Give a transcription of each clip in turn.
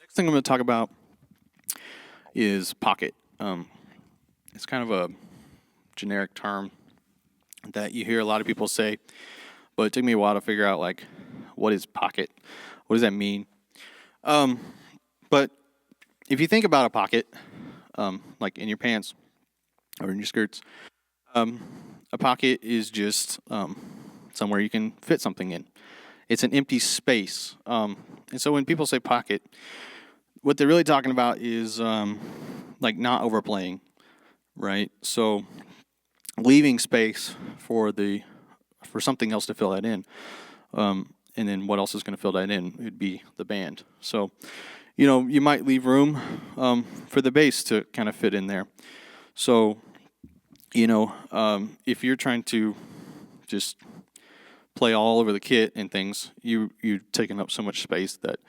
Next thing I'm going to talk about is pocket. It's kind of a generic term that you hear a lot of people say, but it took me a while to figure out like what is pocket, what does that mean? But if you think about a pocket, like in your pants or in your skirts, a pocket is just somewhere you can fit something in. It's an empty space, and so when people say pocket, what they're really talking about is like not overplaying, right? So leaving space for something else to fill that in. And then what else is going to fill that in? It would be the band. So, you might leave room for the bass to kind of fit in there. So, if you're trying to just play all over the kit and things, you're taking up so much space that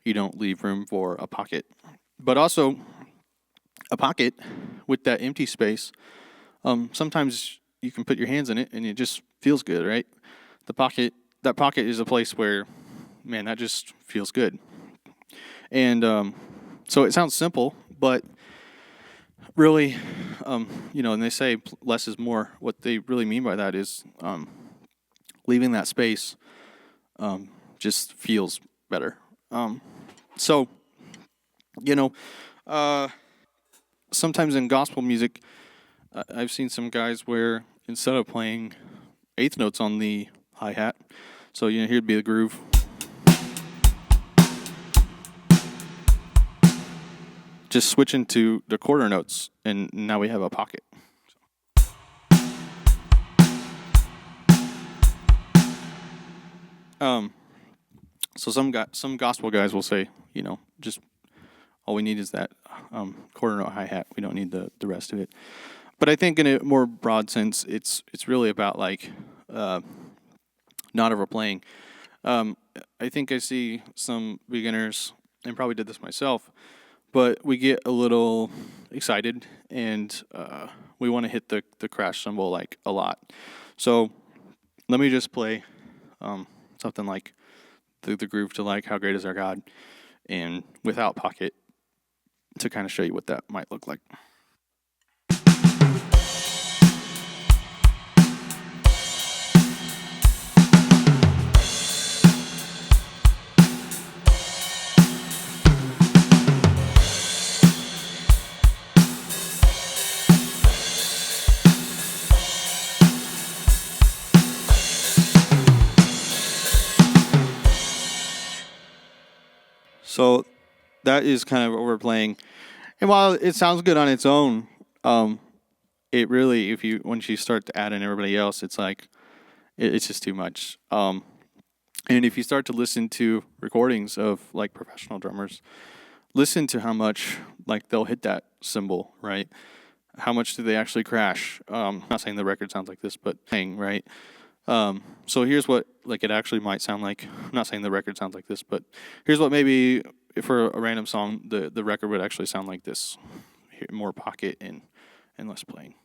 you don't leave room for a pocket. But also, a pocket with that empty space, sometimes you can put your hands in it and it just feels good, right? That pocket is a place where, man, that just feels good. And so it sounds simple, but really, and they say less is more. What they really mean by that is leaving that space just feels better. So, sometimes in gospel music, I've seen some guys where instead of playing eighth notes on the hi-hat, so here'd be the groove, just switch into the quarter notes, and now we have a pocket. So some gospel guys will say, just all we need is that quarter note hi-hat. We don't need the rest of it. But I think in a more broad sense, it's really about like not overplaying. I think I see some beginners, and probably did this myself, but we get a little excited and we want to hit the crash cymbal like a lot. So let me just play something like the groove to like How Great Is Our God, and without pocket, to kind of show you what that might look like. So that is kind of overplaying. And while it sounds good on its own, it really, once you start to add in everybody else, it's like, it's just too much. And if you start to listen to recordings of like professional drummers, listen to how much like they'll hit that cymbal, right? How much do they actually crash? Not saying the record sounds like this, but saying, right? So here's what like it actually might sound like. I'm not saying the record sounds like this, but here's what maybe for a random song the record would actually sound like this. More pocket and less playing.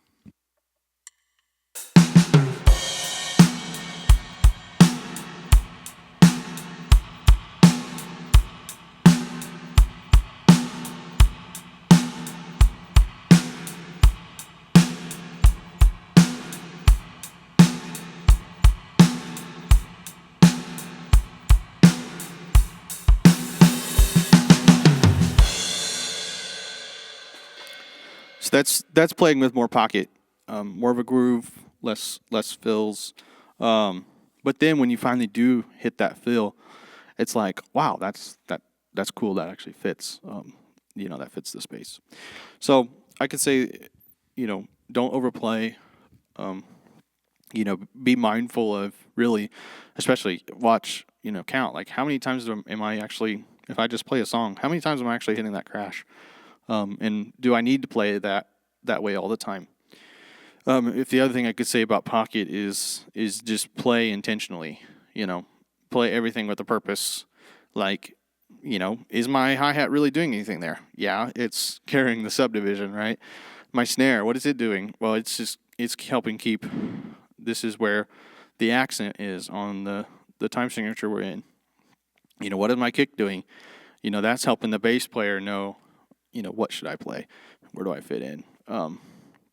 So that's playing with more pocket, more of a groove, less fills. But then when you finally do hit that fill, it's like, wow, that's cool. That actually fits. That fits the space. So I could say, don't overplay. Be mindful of really, especially watch. Count like how many times am I actually, if I just play a song, how many times am I actually hitting that crash? And do I need to play that way all the time? If the other thing I could say about pocket is just play intentionally, play everything with a purpose. Like, is my hi-hat really doing anything there? Yeah, it's carrying the subdivision, right? My snare, what is it doing? Well, it's helping keep, this is where the accent is on the time signature we're in. What is my kick doing? That's helping the bass player know, what should I play? Where do I fit in?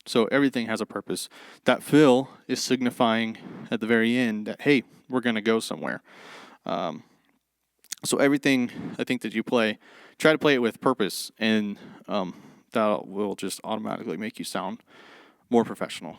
So everything has a purpose. That fill is signifying at the very end that, hey, we're going to go somewhere. So everything I think that you play, try to play it with purpose, and that will just automatically make you sound more professional.